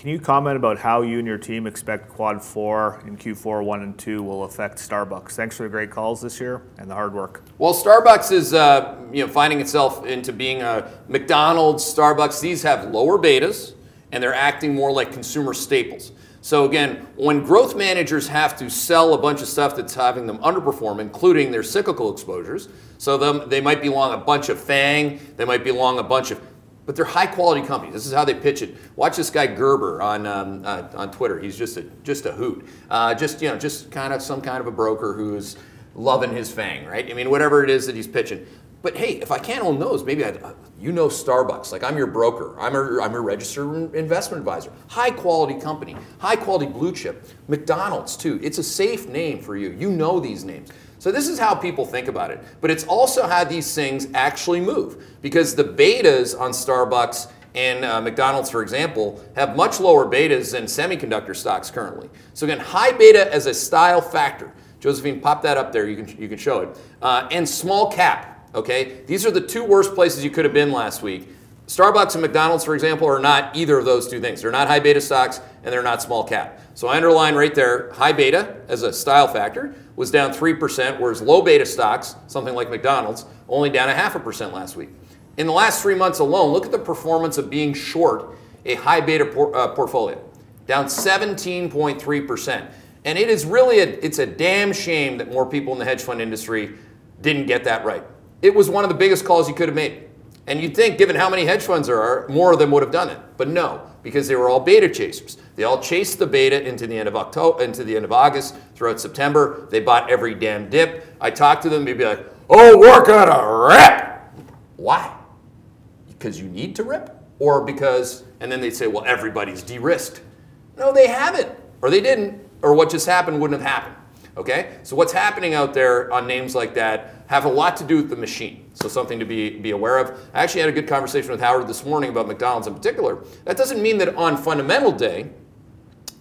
Can you comment about how you and your team expect Quad 4 in Q4 1 and 2 will affect Starbucks? Thanks for the great calls this year and the hard work. Well, Starbucks is finding itself into being a McDonald's, Starbucks. These have lower betas, and they're acting more like consumer staples. So again, when growth managers have to sell a bunch of stuff that's having them underperform, including their cyclical exposures, so they might be long a bunch of FANG, they might be long a bunch of, but they're high quality companies. This is how they pitch it. Watch this guy Gerber on Twitter. He's just a hoot. Just kind of some kind of a broker who's loving his FANG, right? I mean, whatever it is that he's pitching. But hey, if I can't own those, maybe Starbucks. Like I'm your broker. I'm a registered investment advisor. High quality company, high quality blue chip. McDonald's too. It's a safe name for you. You know these names. So this is how people think about it. But it's also how these things actually move. Because the betas on Starbucks and McDonald's, for example, have much lower betas than semiconductor stocks currently. So again, high beta as a style factor. Josephine, pop that up there. You can show it. And small cap. Okay, these are the two worst places you could have been last week. Starbucks and McDonald's, for example, are not either of those two things. They're not high beta stocks and they're not small cap. So I underline right there, high beta as a style factor was down 3%, whereas low beta stocks, something like McDonald's, only down 0.5% last week. In the last 3 months alone, look at the performance of being short a high beta portfolio, down 17.3%. And it is really it's a damn shame that more people in the hedge fund industry didn't get that right. It was one of the biggest calls you could have made. And you'd think, given how many hedge funds there are, more of them would have done it. But no, because they were all beta chasers. They all chased the beta into the end of October, into the end of August, throughout September. They bought every damn dip. I talked to them, they'd be like, oh, we're gonna rip. Why? Because you need to rip? Or because, and then they'd say, well, everybody's de-risked. No, they haven't, or they didn't, or what just happened wouldn't have happened. Okay, so what's happening out there on names like that have a lot to do with the machine. So something to be aware of. I actually had a good conversation with Howard this morning about McDonald's in particular. That doesn't mean that on fundamental day,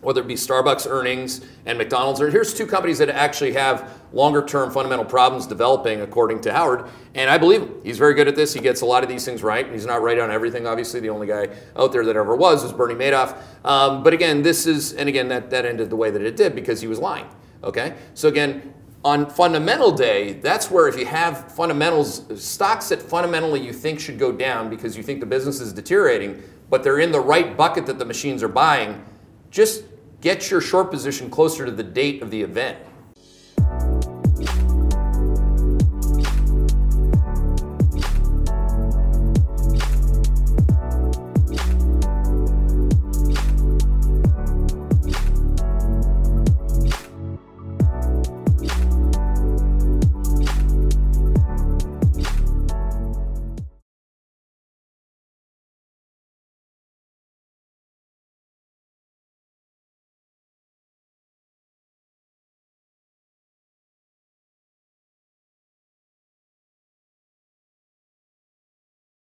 whether it be Starbucks earnings and McDonald's, or here's two companies that actually have longer term fundamental problems developing according to Howard, and I believe him. He's very good at this. He gets a lot of these things right. He's not right on everything, obviously. The only guy out there that ever was Bernie Madoff. But again, that ended the way that it did because he was lying. Okay, so again, on fundamental day, that's where if you have fundamentals, stocks that fundamentally you think should go down because you think the business is deteriorating, but they're in the right bucket that the machines are buying, just get your short position closer to the date of the event.